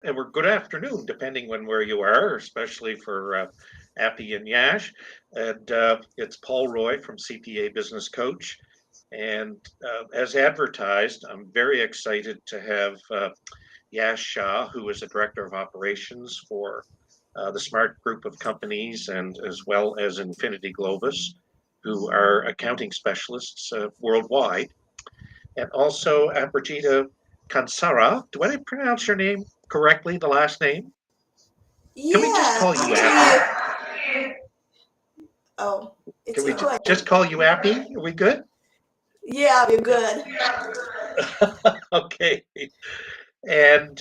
and we're good afternoon, depending on where you are, especially for Appy and Yash. And it's Paul Roy from CPA Business Coach. And as advertised, I'm very excited to have Yash Shah, who is the Director of Operations for the Smart Group of Companies and as well as Infinity Globus, who are accounting specialists worldwide. And also Aprajita Kansara. Do I pronounce your name correctly, the last name? Can we just Yeah, call you Appy? actually, oh, Can it's we echoing. just call you Appy? Are we good? Yeah, we're good. Okay. And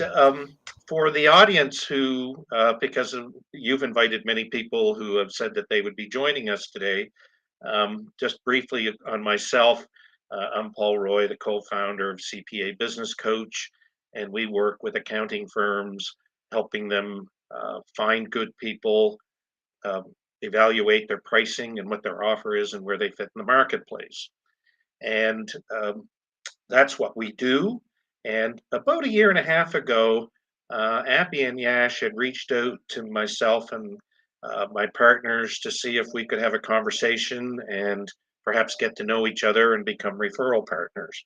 for the audience who, because you've invited many people who have said that they would be joining us today, just briefly on myself, I'm Paul Roy, the co-founder of CPA Business Coach, and we work with accounting firms, helping them find good people, um, evaluate their pricing and what their offer is and where they fit in the marketplace. And that's what we do. And about a year and a half ago, Appy and Yash had reached out to myself and my partners to see if we could have a conversation and perhaps get to know each other and become referral partners.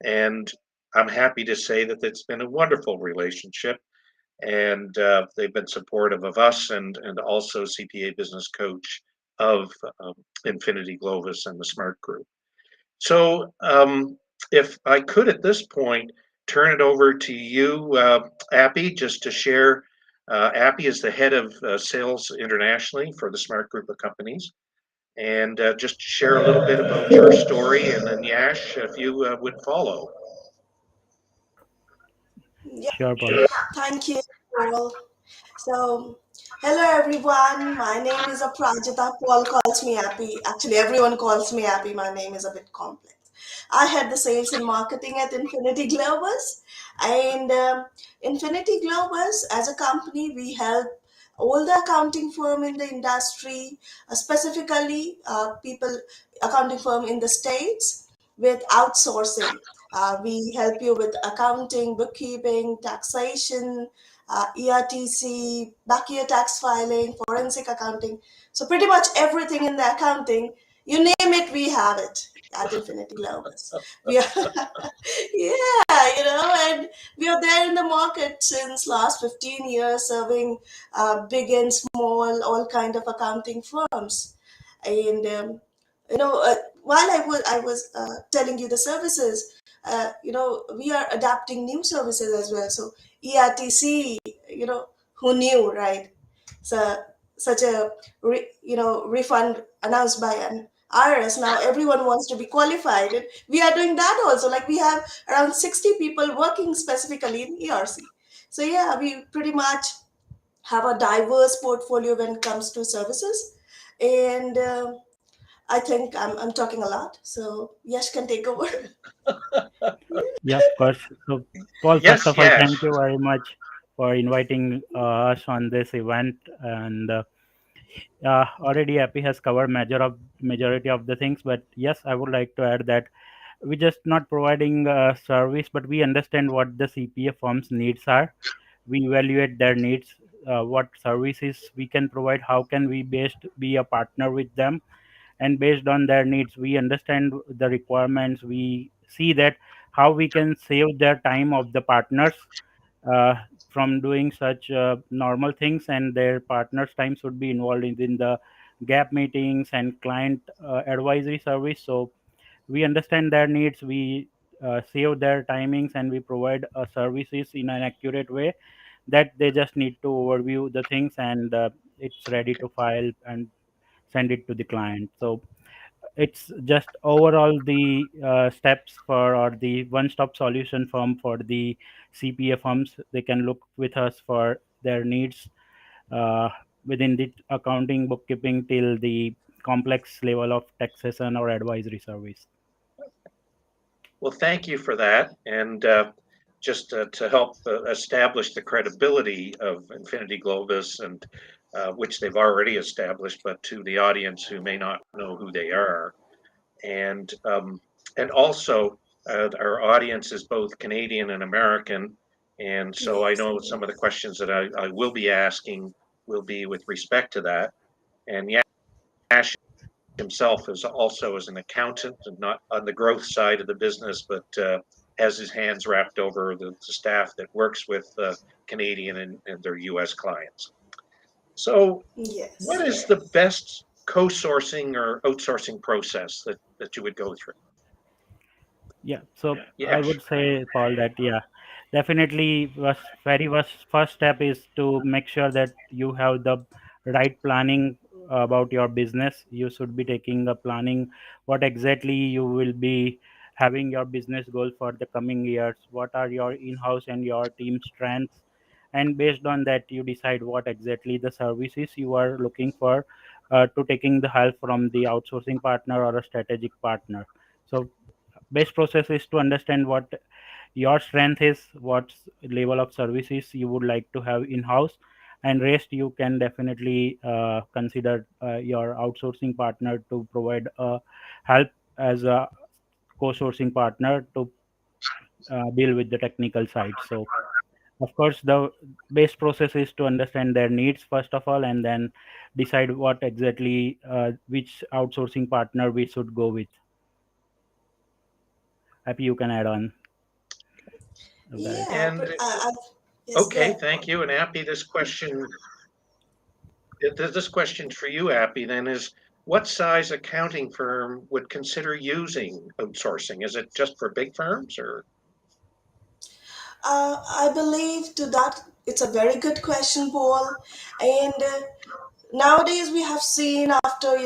And I'm happy to say that it's been a wonderful relationship. And they've been supportive of us and also CPA Business Coach of Infinity Globus and the Smart Group. So, if I could at this point turn it over to you, Appy, just to share. Appy is the head of sales internationally for the Smart Group of Companies, and just share a little bit about your story, and then Yash, if you would follow. Yeah, Sure, Paul. thank you, Paul. So, hello everyone. My name is Aprajita. Paul calls me Appy. Actually, everyone calls me Appy. My name is a bit complex. I head the sales and marketing at Infinity Globus. And Infinity Globus, as a company, we help all the accounting firm in the industry, specifically people, accounting firm in the States, with outsourcing. We help you with accounting, bookkeeping, taxation, ERTC, back year tax filing, forensic accounting. So pretty much everything in the accounting, you name it, we have it at Infinity Globus. We are, yeah, and we are there in the market since last 15 years, serving big and small, all kind of accounting firms. And while I was telling you the services, we are adapting new services as well. So ERTC, who knew, right? So such a refund announced by an IRS. Now everyone wants to be qualified, and we are doing that also. Like we have around 60 people working specifically in ERC. So yeah, we pretty much have a diverse portfolio when it comes to services, and I think I'm talking a lot. So Yash can take over. Yeah, of course. So, Paul, first Yes, of all, Yash. thank you very much for inviting us on this event. And already, Appy has covered majority of the things. But yes, I would like to add that we just not providing service, but we understand what the CPA firms' needs are. We evaluate their needs, what services we can provide, how can we best be a partner with them, and based on their needs we understand the requirements. We see that how we can save their time of the partners uh, from doing such normal things, and their partners time should be involved in the gap meetings and client advisory service. So we understand their needs, we save their timings, and we provide services in an accurate way that they just need to overview the things, and it's ready to file and send it to the client. So it's just overall the steps for, or the one stop solution firm for the CPA firms. They can look with us for their needs uh, within the accounting, bookkeeping, till the complex level of taxation or advisory service. Well, thank you for that. And just to help establish the credibility of Infinity Globus, and which they've already established, but to the audience who may not know who they are, and also our audience is both Canadian and American, And so I Yes. know some of the questions that I will be asking will be with respect to that. And Yash himself is also as an accountant and not on the growth side of the business, but has his hands wrapped over the staff that works with Canadian and their U.S. clients. So, what Yes. is the best co-sourcing or outsourcing process that you would go through? Yeah, so I Yes. would say, Paul, that yeah, definitely first step is to make sure that you have the right planning about your business. You should be taking a planning what exactly you will be having your business goal for the coming years. What are your in-house and your team strengths, and based on that, you decide what exactly the services you are looking for to taking the help from the outsourcing partner or a strategic partner. So best process is to understand what your strength is, what level of services you would like to have in house, and rest you can definitely consider your outsourcing partner to provide help as a co-sourcing partner to deal with the technical side. So of course the best process is to understand their needs first of all, and then decide what exactly which outsourcing partner we should go with. Happy you can add on that. Yeah, And but yes, go okay, ahead, thank Paul. you. And Appy, this question for you, Appy, then is what size accounting firm would consider using outsourcing? Is it just for big firms or? I believe to that it's a very good question, Paul. And nowadays we have seen after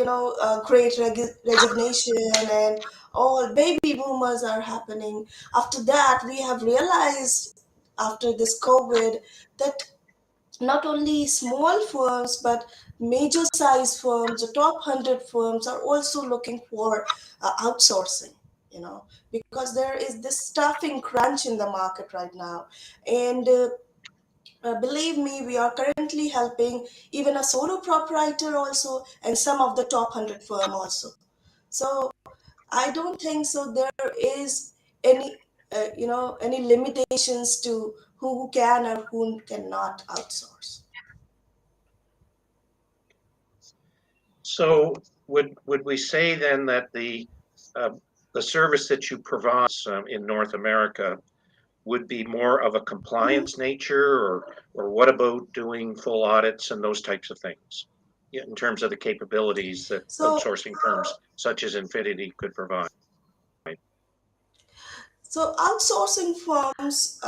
great resignation and all baby boomers are happening. After that, we have realized after this COVID that not only small firms but major size firms, the top 100 firms are also looking for outsourcing, because there is this staffing crunch in the market right now. And believe me, we are currently helping even a solo proprietor also and some of the top 100 firm also. So I don't think so there is any any limitations to who can or who cannot outsource. So would we say then that uh, the service that you provide in North America would be more of a Mhm. compliance nature, or what about doing full audits and those types of things? Yeah, in terms of the capabilities that So, outsourcing firms such as Infinity could provide. so outsourcing firms,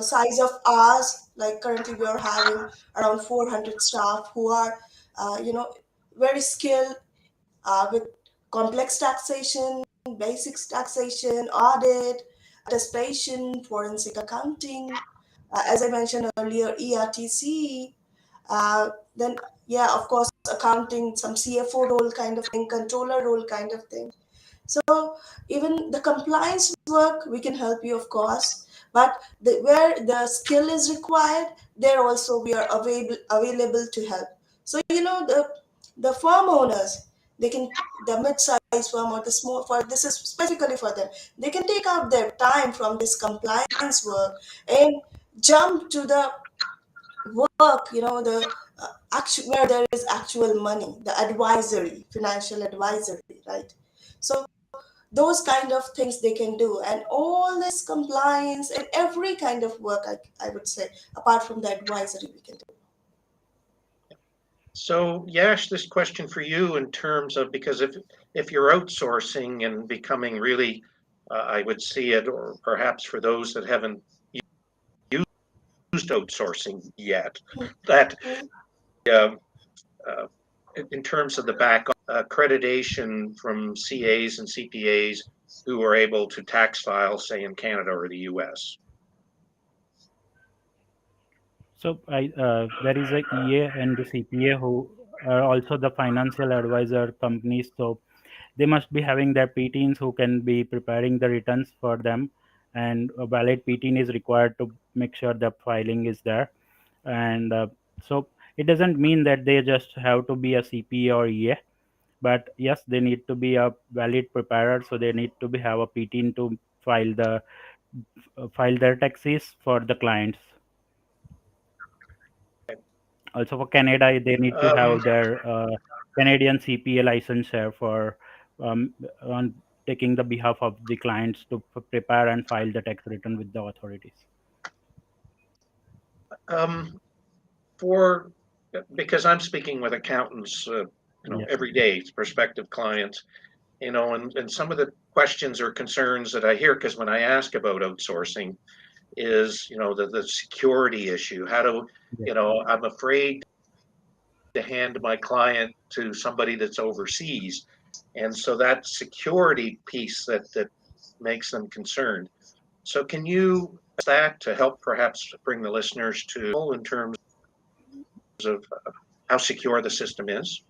size of ours, like currently we are having around 400 staff who are, very skilled with complex taxation, basics taxation, audit, attestation, forensic accounting, as I mentioned earlier, ERTC, then, yeah, of course, accounting, some CFO role kind of thing, controller role kind of thing. So even the compliance work, we can help you, of course. But where the skill is required, there also we are available to help. So the firm owners, they can the mid-size firm or the small for this is specifically for them. They can take out their time from this compliance work and jump to the work, the actual where there is actual money, the advisory, financial advisory, right? So those kind of things they can do, and all this compliance and every kind of work, I would say, apart from the advisory, we can do. So Yash, this question for you in terms of, because if you're outsourcing and becoming really, I would see it, or perhaps for those that haven't used outsourcing yet, that uh, uh, in terms of the back accreditation from CAs and CPAs who are able to tax file, say in Canada or the US. So there is a EA and the CPA who are also the financial advisor companies. So they must be having their PTs who can be preparing the returns for them, and a valid PTIN is required to make sure the filing is there. And so it doesn't mean that they just have to be a CPA or EA, but yes, they need to be a valid preparer. So they need to be have a PTIN to file the file their taxes for the clients. Also for Canada, they need to Um, have their Canadian CPA license here for um, on taking the behalf of the clients to prepare and file the tax return with the authorities. um, for because I'm speaking with accountants, Yes, every day, prospective clients, and some of the questions or concerns that I hear, because when I ask about outsourcing, is the security issue. How do yes, I'm afraid to hand my client to somebody that's overseas, and so that security piece that makes them concerned. So can you that to help perhaps bring the listeners to in terms of how secure the system is?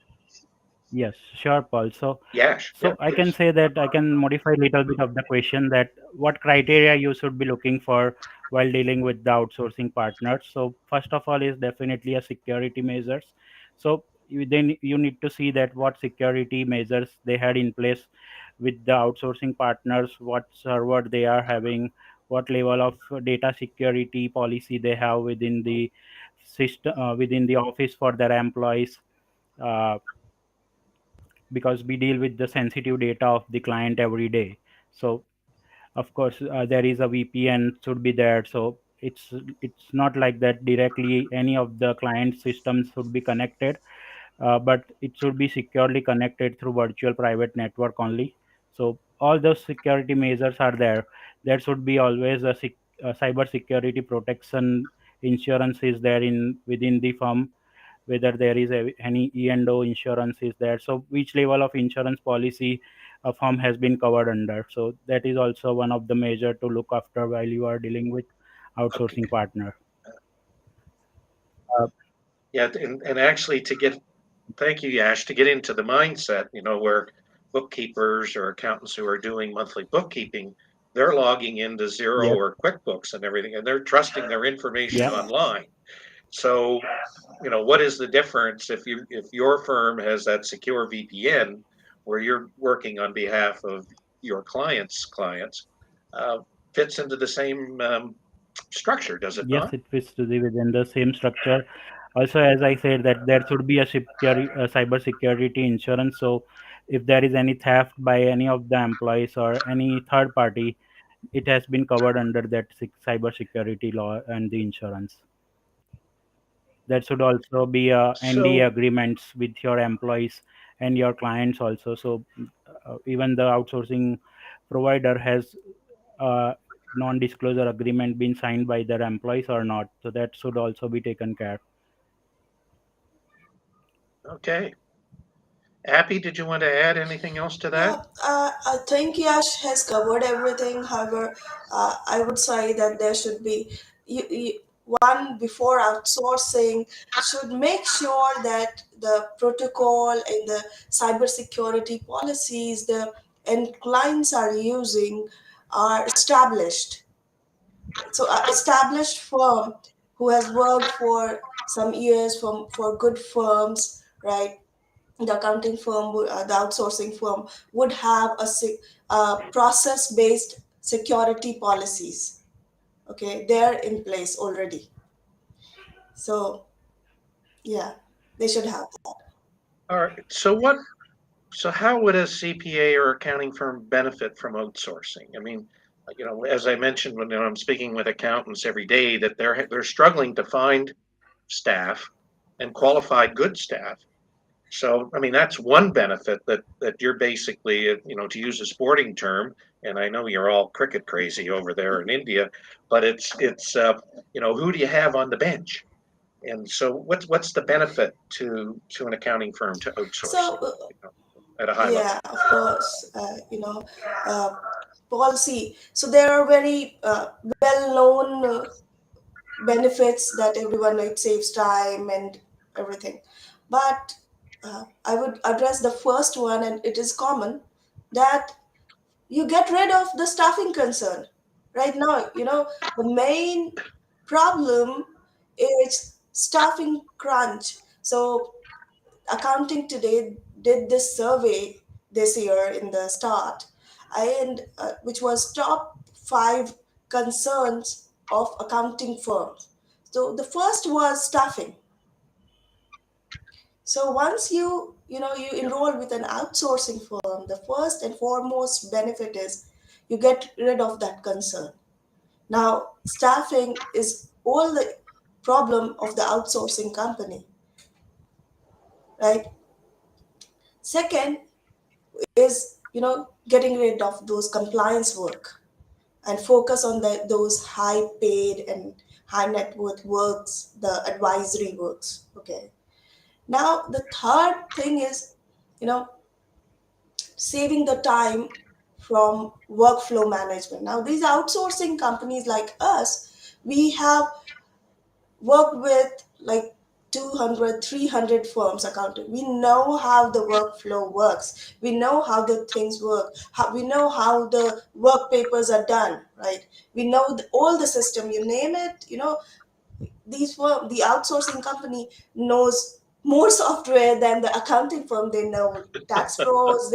yes, sure, Paul. So, Yash, yeah, so I can please. say that I can modify a little bit of the question, that what criteria you should be looking for while dealing with the outsourcing partners. So first of all is definitely a security measures. So then you need to see that what security measures they had in place with the outsourcing partners, what server they are having, what level of data security policy they have within the system, within the office for their employees. Uh, because we deal with the sensitive data of the client every day. So of course there is a VPN should be there. So it's not like that directly any of the client systems should be connected, but it should be securely connected through virtual private network only. So all those security measures are there. There should be always a cyber security protection insurance is there in within the firm, whether there is any E&O insurance is there. So which level of insurance policy a firm has been covered under. So that is also one of the measure to look after while you are dealing with Okay. outsourcing partner. Uh, Yeah, and actually to get thank you, Yash, to get into the mindset, where bookkeepers or accountants who are doing monthly bookkeeping, they're logging into Zero yes, or QuickBooks and everything, and they're trusting their information yeah, Yeah. online. So, what is the difference if your firm has that secure VPN where you're working on behalf of your clients, uh, fits into the same structure, does it yes, not? it fits to the within the same structure. Also, as I said, that there should be a cyber security insurance. So if there is any theft by any of the employees or any third party, it has been covered under that cyber security law and the insurance. There should also be NDA So, agreements with your employees and your clients also. So even the outsourcing provider has non-disclosure agreement been signed by their employees or not. So that should also be taken care. okay. Appy, did you want to add anything else to that? Yeah, I think Yash has covered everything. However, I would say that there should be one before outsourcing should make sure that the protocol and the cybersecurity policies the end clients are using are established. So, established firm who has worked for some years for good firms, right? The accounting firm, the outsourcing firm would have process based security policies. Okay, they're in place already. So, yeah, they should have that. All right. So how would a CPA or accounting firm benefit from outsourcing? I mean, as I mentioned when I'm speaking with accountants every day, that they're struggling to find staff and qualified good staff. So, I mean, that's one benefit that you're basically, to use a sporting term, and I know you're all cricket crazy over there in India, but who do you have on the bench? And so, what's the benefit to an accounting firm to outsource So, you know, at a high level? yeah, of course, uh, policy. So, there are very well known benefits that everyone, it saves time and everything. But I would address the first one, and it is common that you get rid of the staffing concern. Right now, the main problem is staffing crunch. So accounting today did this survey this year in the start, and which was top 5 concerns of accounting firms. So the first was staffing. So once you enroll with an outsourcing firm, the first and foremost benefit is you get rid of that concern. Now, staffing is all the problem of the outsourcing company, right? Second is getting rid of those compliance work and focus on those high paid and high net worth works, the advisory works. Okay. Now the third thing is you know saving the time from workflow management. Now these outsourcing companies like us, we have worked with like 200, 300 firms accounting. We know how the workflow works. We know how the things work. We know how the work papers are done, right? We know all the system, you name it, the outsourcing company knows more software than the accounting firm. They know tax pros,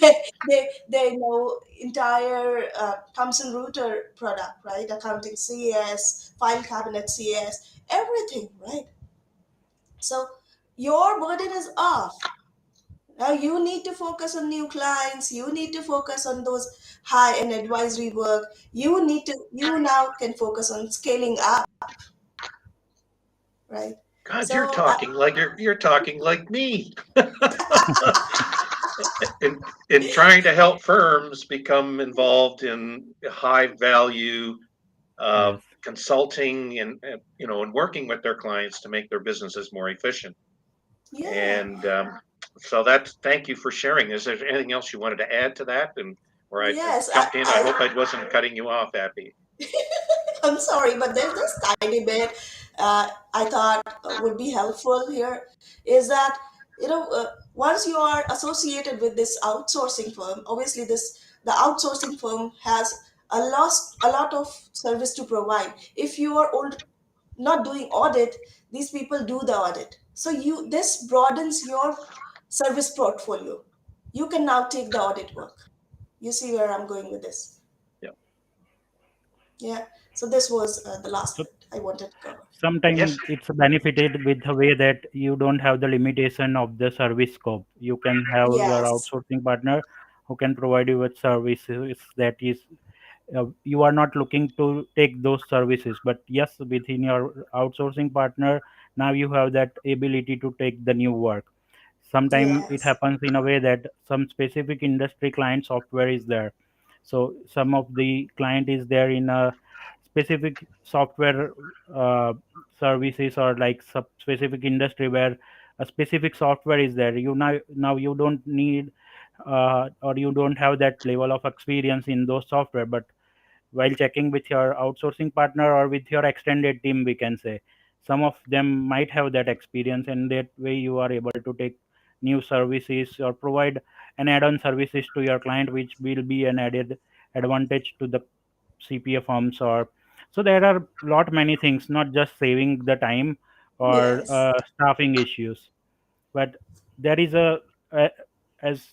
they know entire Thomson Reuters product, right? Accounting CS, file cabinet CS, everything, right? So your burden is off. Now you need to focus on new clients. You need to focus on those high end advisory work. You now can focus on scaling up, right? God, you're So talking like you're talking like me. In trying to help firms become involved in high value Yes. consulting and working with their clients to make their businesses more efficient. yeah, And so that's thank you for sharing. Is there anything else you wanted to add to that? And where I yes, jumped in, I hope I wasn't cutting you off, Abby. I'm sorry, but there's this tiny bit I thought would be helpful here is that once you are associated with this outsourcing firm, obviously the outsourcing firm has a lot of service to provide. If you are not doing audit, these people do the audit. So this broadens your service portfolio. You can now take the audit work. You see where I'm going with this? Yeah. Yeah. So this was the last So bit I wanted to cover. Yes. sometimes it's benefited with the way that you don't have the limitation of the service scope. You can have your Yes. outsourcing partner who can provide you with services that is you are not looking to take those services, but yes, within your outsourcing partner, now you have that ability to take the new work. Sometimes it Yes. happens in a way that some specific industry client software is there, so some of the client is there in a specific software uh, services, or like specific industry where a specific software is there. Now you don't need or you don't have that level of experience in those software, but while checking with your outsourcing partner or with your extended team, we can say some of them might have that experience, and that way you are able to take new services or provide an add-on services to your client, which will be an added advantage to the CPA firms. Or so there are lot many things, not just saving the time or Yes. staffing issues, but there is a as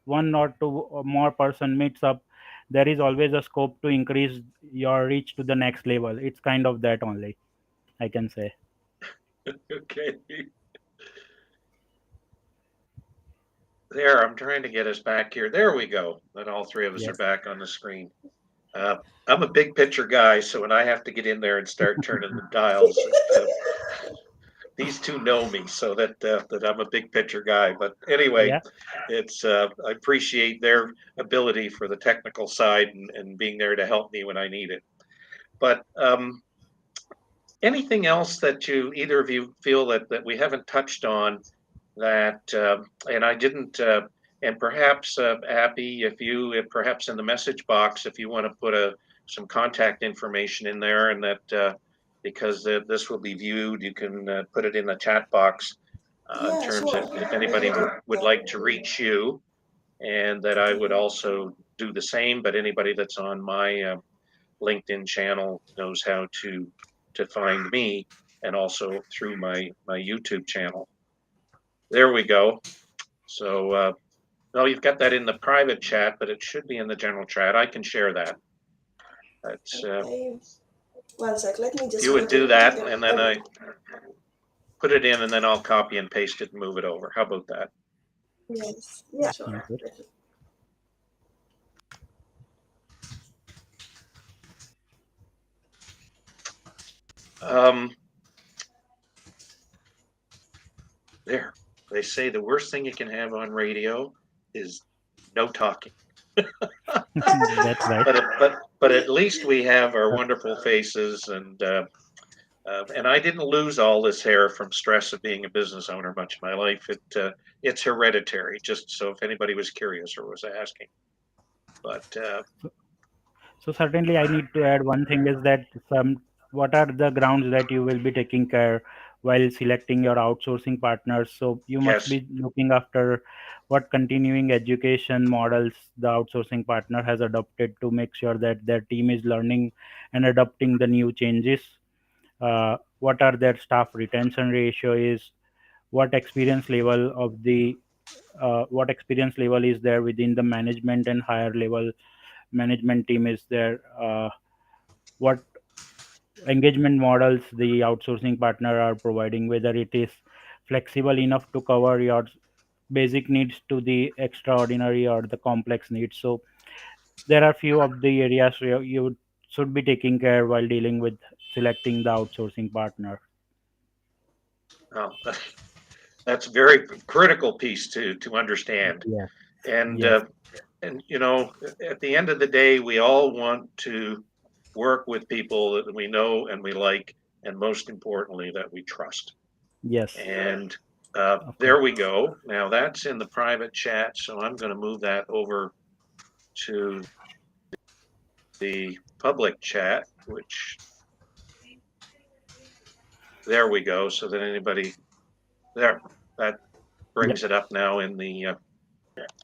one or two or more person meets up, there is always a scope to increase your reach to the next level. It's kind of that only, I can say. Okay. There, I'm trying to get us back here. There we go. And all three of us are Yes. back on the screen. Uh, I'm a big picture guy, so when I have to get in there and start turning the dials, these two know me, so that I'm a big picture guy. But anyway, Yeah. it's I appreciate their ability for the technical side and being there to help me when I need it. But anything else that you either of you feel that we haven't touched on that and I didn't and perhaps Appy, if perhaps in the message box, if you want to put some contact information in there, and that because this will be viewed, you can put it in the chat box in Yeah, terms of sure. if We anybody will do would that. like to reach you, and that I would also do the same. But anybody that's on my LinkedIn channel knows how to find me, and also through my YouTube channel. There we go. So, no, you've got that in the private chat, but it should be in the general chat. I can share that. That's Okay. One sec. Let me if just you would put do it. that, and then I put it in, and then I'll copy and paste it and move it over. How about that? Yes. Yeah. Sure. Sounds good. Um, there. They say the worst thing you can have on radio is no talking. That's right. But at least we have our wonderful faces, and I didn't lose all this hair from stress of being a business owner much of my life. It's hereditary. Just so if anybody was curious or was asking, but So certainly, I need to add one thing is that what are the grounds that you will be taking care while selecting your outsourcing partners. So you must yes, be looking after what continuing education models the outsourcing partner has adopted to make sure that their team is learning and adopting the new changes. What are their staff retention ratio is, what experience level of the what experience level is there within the management and higher level management team is there, what engagement models the outsourcing partner are providing, whether it is flexible enough to cover your basic needs to the extraordinary or the complex needs. So there are few of the areas where you should be taking care while dealing with selecting the outsourcing partner. well, that's a very critical piece to understand. Yes, And yes, and at the end of the day, we all want to work with people that we know and we like, and most importantly, that we trust. yes, And of course. there we go. Now that's in the private chat, so I'm going to move that over to the public chat, which there we go. So that anybody there, that Yep. brings it up now in the,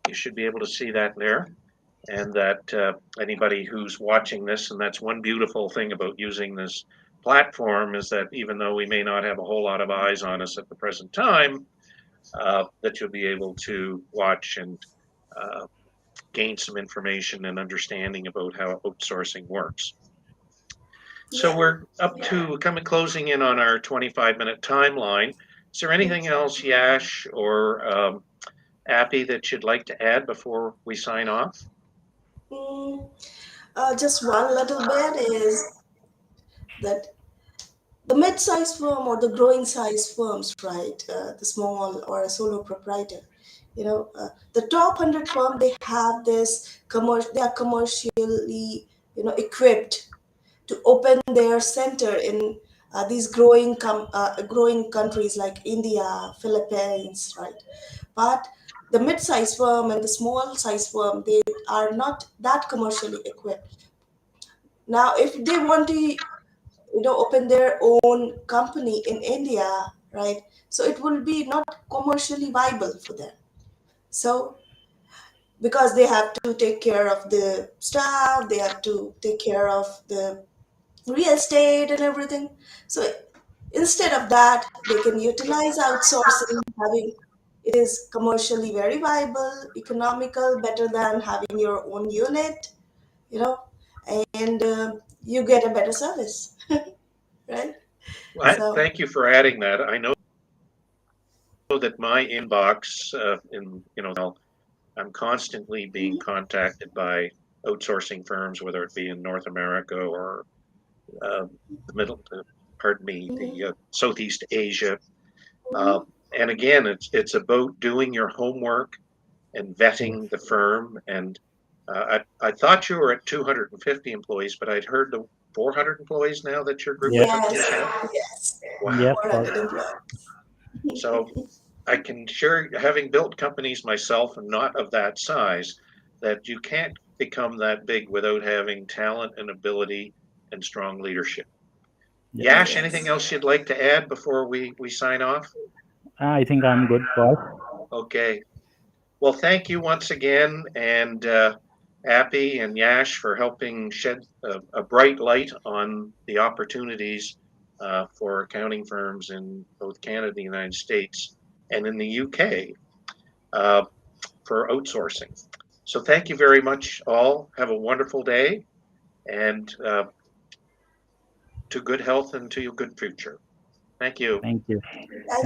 you should be able to see that there. And that anybody who's watching this, and that's one beautiful thing about using this platform, is that even though we may not have a whole lot of eyes on us at the present time, that you'll be able to watch and uh, gain some information and understanding about how outsourcing works. So Yeah. we're up to coming closing in on our 25-minute timeline. Is there anything else, Yash or Appy, that you'd like to add before we sign off? Mm, just one little bit is that the mid-sized firm or the growing size firms, right? The small or a solo proprietor, the top 100 firm, they have this commercial. They are commercially, equipped to open their center in these growing countries like India, Philippines, right? But the mid-sized firm and the small-sized firm, they are not that commercially equipped. Now, if they want to, open their own company in India, right? So it will be not commercially viable for them. So because they have to take care of the staff, they have to take care of the real estate and everything. So instead of that, they can utilize outsourcing, having it is commercially very viable, economical, better than having your own unit, you know, and you get a better service, right? Well, So, thank you for adding that. I know that my inbox in I'm constantly being mhm, contacted by outsourcing firms, whether it be in North America or uh, the middle, pardon me, mhm, the Southeast Asia. Uh, mhm. and again, it's about doing your homework and Yes, vetting the firm. And I thought you were at 250 employees, but I'd heard the 400 employees now that your group of yes, companies Yes, have. yes, Wow. yes, for 400 employees. So I can share, having built companies myself and not of that size, that you can't become that big without having talent and ability and strong leadership. yes. Yash, anything Yes. else you'd like to add before we sign off? I think I'm good, Paul. Okay. Well, thank you once again, and Appy and Yash for helping shed a bright light on the opportunities for accounting firms in both Canada, the United States, and in the UK uh, for outsourcing. So thank you very much, all. Have a wonderful day, and to good health and to your good future. Thank you. Thank you. Thank Thank